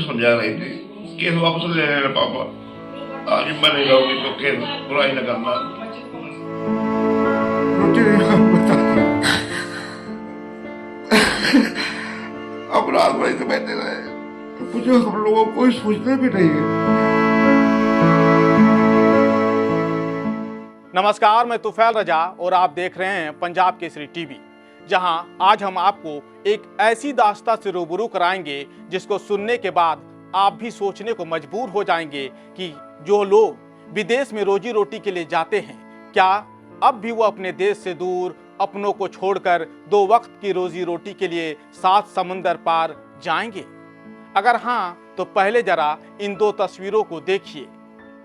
समझा रही थी केस वापस ले लेना पापा, आज मैं नहीं रहूंगी तो केस बुराई न करना। रोटी नहीं बता अब रात भर से बैठे रहे, कुछ हम लोगों को कोई सोचना भी नहीं है। नमस्कार, मैं तुफैल रजा और आप देख रहे हैं पंजाब केसरी टीवी, जहां आज हम आपको एक ऐसी दास्तां से रूबरू कराएंगे जिसको सुनने के बाद आप भी सोचने को मजबूर हो जाएंगे कि जो लोग विदेश में रोजी रोटी के लिए जाते हैं, क्या अब भी वो अपने देश से दूर अपनों को छोड़कर 2 वक्त की रोजी रोटी के लिए 7 समुंदर पार जाएंगे? अगर हाँ, तो पहले जरा इन 2 तस्वीरों को देखिए,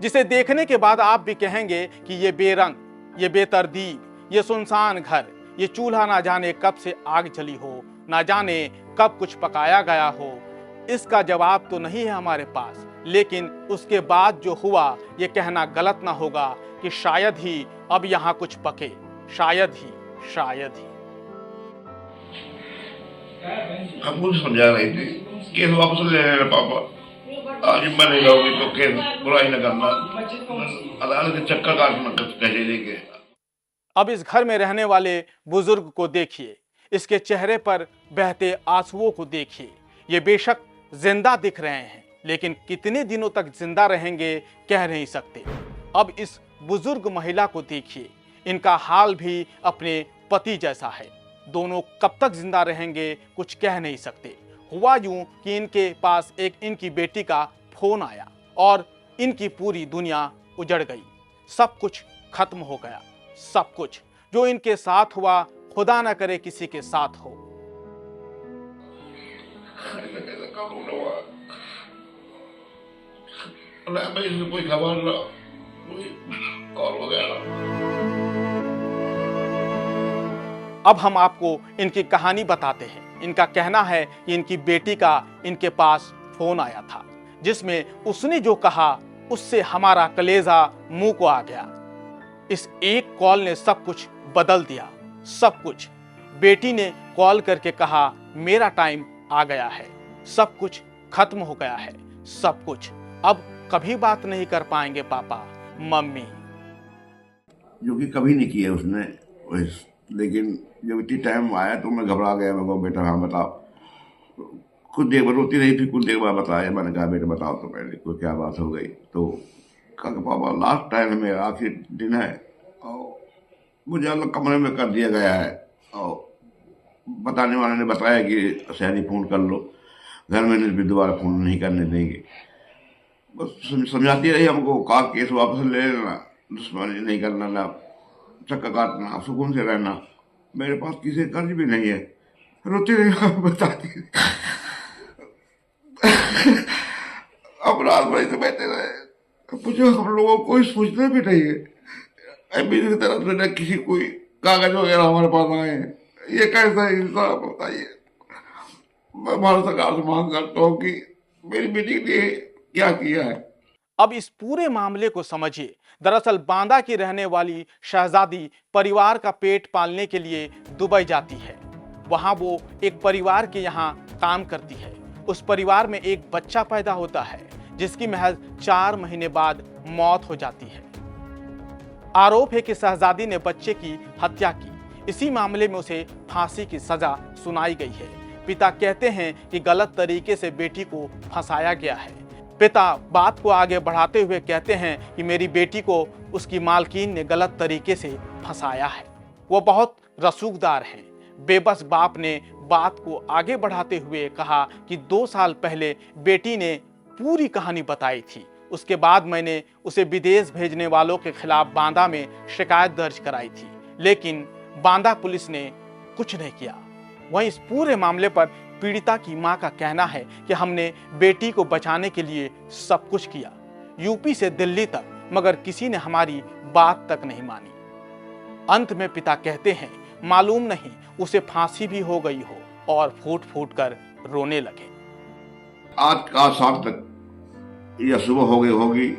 जिसे देखने के बाद आप भी कहेंगे कि ये बेरंग, ये बेतरतीब, ये सुनसान घर, ये चूल्हा ना जाने कब से आग जली हो, ना जाने कब कुछ पकाया गया हो। इसका जवाब तो नहीं है हमारे पास, लेकिन उसके बाद जो हुआ ये कहना गलत ना होगा कि शायद ही अब यहाँ कुछ पके, शायद ही। हम कुछ समझा रही थी केस वापस ले लेना पापा, आज मैं नहीं रहूंगी तो केस बुराई न करना, अदालत के चक्कर काटना कहे लेके। अब इस घर में रहने वाले बुजुर्ग को देखिए, इसके चेहरे पर बहते आंसुओं को देखिए। ये बेशक जिंदा दिख रहे हैं, लेकिन कितने दिनों तक जिंदा रहेंगे कह नहीं सकते। अब इस बुजुर्ग महिला को देखिए, इनका हाल भी अपने पति जैसा है। दोनों कब तक जिंदा रहेंगे कुछ कह नहीं सकते। हुआ यूं कि इनके पास एक इनकी बेटी का फोन आया और इनकी पूरी दुनिया उजड़ गई। सब कुछ खत्म हो गया, सब कुछ जो इनके साथ हुआ, खुदा ना करे किसी के साथ हो। कोई खबर ना, कोई कॉल वगैरह। अब हम आपको इनकी कहानी बताते हैं। इनका कहना है कि इनकी बेटी का इनके पास फोन आया था, जिसमें उसने जो कहा उससे हमारा कलेजा मुंह को आ गया। इस एक कॉल ने सब कुछ बदल दिया, सब कुछ। बेटी ने कॉल करके कहा मेरा टाइम आ गया है, सब कुछ खत्म हो गया है, सब कुछ। अब कभी बात नहीं कर पाएंगे पापा मम्मी। जो कि कभी नहीं किया उसने, लेकिन जब इतनी टाइम आया तो मैं घबरा गया। मैं कहा बेटा हाँ बताओ। कुछ देर बाद रोती रही, फिर कुछ देर बाद बताया। मैंने कहा बेटा बताओ तो पहले कोई क्या बात हो गई। तो कहा पापा लास्ट टाइम मेरा आखिरी दिन है और मुझे अलग कमरे में कर दिया गया है, और बताने वाले ने बताया कि शहरी फ़ोन कर लो, घर में भी दोबारा फ़ोन नहीं करने देंगे। बस समझाती रही हमको, कहा केस वापस ले लेना, दुश्मनी नहीं करना, ना चक्कर काटना, सुकून से रहना, मेरे पास किसी कर्ज भी नहीं है। रोती रही बताती अब रात भर से बैठे रहे, कुछ हम लोगों को कोई सोचना भी नहीं है। मेरी तरफ से न किसी कोई कागज वगैरह हमारे पास आए हैं। ये कैसा इंसाफ बताइए। मैं भारत सरकार से मांग करता हूँ कि मेरी बेटी के लिए क्या किया है। अब इस पूरे मामले को समझिए। दरअसल बांदा की रहने वाली शहजादी परिवार का पेट पालने के लिए दुबई जाती है। वहां वो एक परिवार के यहाँ काम करती है। उस परिवार में एक बच्चा पैदा होता है, जिसकी महज 4 महीने बाद मौत हो जाती है। आरोप है कि शहजादी ने बच्चे की हत्या की। इसी मामले में उसे फांसी की सजा सुनाई गई है। पिता कहते हैं कि गलत तरीके से बेटी को फंसाया गया है। पिता बात को आगे बढ़ाते हुए कहते हैं कि मेरी बेटी को उसकी मालकिन ने गलत तरीके से फंसाया है। वो बहुत रसूखदार हैं। बेबस बाप ने बात को आगे बढ़ाते हुए कहा कि 2 साल पहले बेटी ने पूरी कहानी बताई थी। उसके बाद मैंने उसे विदेश भेजने वालों के खिलाफ बांदा में शिकायत दर्ज कराई थी, लेकिन बांदा पुलिस ने कुछ नहीं किया। वहीं इस पूरे मामले पर पीड़िता की मां का कहना है कि हमने बेटी को बचाने के लिए सब कुछ किया, यूपी से दिल्ली तक, मगर किसी ने हमारी बात तक नहीं मानी। अंत में पिता कहते हैं मालूम नहीं उसे फांसी भी हो गई हो और फूट फूट कर रोने लगे। आज शाम तक या सुबह हो गई होगी।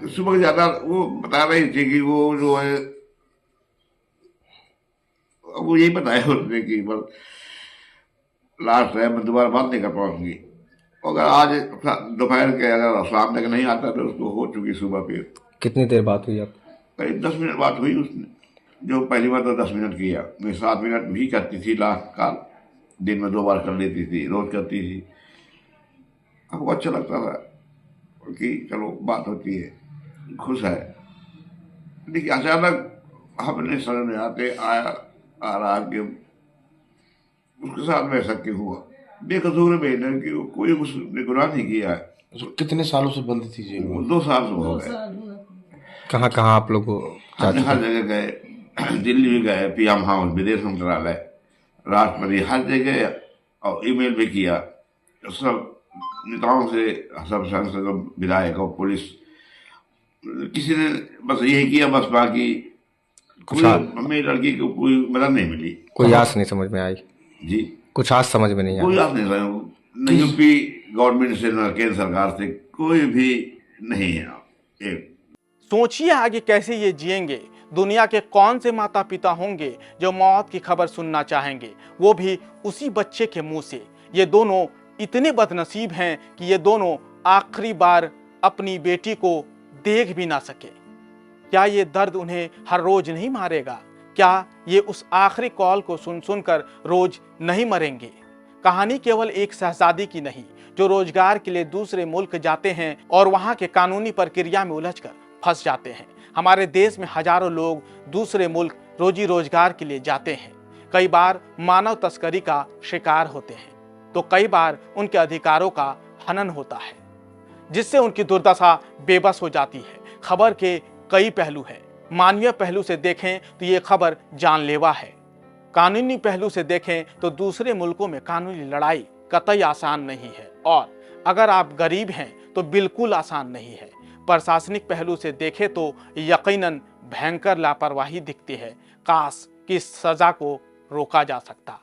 सुबह ज्यादा वो बता रही थी कि वो जो है वो यही बताया उसने कि बस लास्ट है, मैं दोबारा बात नहीं कर पाऊंगी। अगर आज दोपहर के अगर शाम तक नहीं आता तो उसको हो चुकी सुबह फिर। कितनी देर बात हुई आप? करीब 10 मिनट बात हुई उसने, जो पहली बार तो 10 मिनट किया, मैं 7 मिनट भी करती थी लास्ट कॉल, दिन में 2 बार कर लेती थी, रोज करती थी। हमको अच्छा लगता था कि चलो बात होती है, खुश है। लेकिन अचानक हमने समझ में आते आया आ रहा कि उसके साथ में ऐसा क्यों हुआ। बेकसूर बेहतर कि कोई उसने गुनाह नहीं किया है। तो कितने सालों से बंद थी जेल में? 2 साल से हो गए। कहाँ कहाँ आप लोग हमने हर जगह गए, दिल्ली भी गए, पीएम हाउस, विदेश मंत्रालय, राष्ट्रपति, हर जगह, और ईमेल भी किया सब नेताओं से, सब सांसदों, विधायकों, पुलिस, किसी ने बस यही किया, बस बाकी कोई मेरी लड़की को कोई मदद नहीं मिली। कोई आस नहीं समझ में आई जी, कुछ आस समझ में नहीं कोई आई? आस नहीं रहा, न यूपी गवर्नमेंट से न केंद्र सरकार से कोई भी नहीं है। एक सोचिए आगे कैसे ये जिएंगे। दुनिया के कौन से माता पिता होंगे जो मौत की खबर सुनना चाहेंगे, वो भी उसी बच्चे के मुंह से। ये दोनों इतने बदनसीब हैं कि ये दोनों आखिरी बार अपनी बेटी को देख भी ना सके। क्या ये दर्द उन्हें हर रोज नहीं मारेगा? क्या ये उस आखिरी कॉल को सुन सुनकर रोज नहीं मरेंगे? कहानी केवल एक शहजादी की नहीं, जो रोजगार के लिए दूसरे मुल्क जाते हैं और वहां के कानूनी प्रक्रिया में उलझकर फंस जाते हैं। हमारे देश में हजारों लोग दूसरे मुल्क रोजी रोजगार के लिए जाते हैं। कई बार मानव तस्करी का शिकार होते हैं, तो कई बार उनके अधिकारों का हनन होता है, जिससे उनकी दुर्दशा बेबस हो जाती है। खबर के कई पहलू हैं। मानवीय पहलू से देखें तो ये खबर जानलेवा है। कानूनी पहलू से देखें तो दूसरे मुल्कों में कानूनी लड़ाई कतई आसान नहीं है, और अगर आप गरीब हैं तो बिल्कुल आसान नहीं है। प्रशासनिक पहलू से देखें तो यकीनन भयंकर लापरवाही दिखती है। काश कि इस सजा को रोका जा सकता।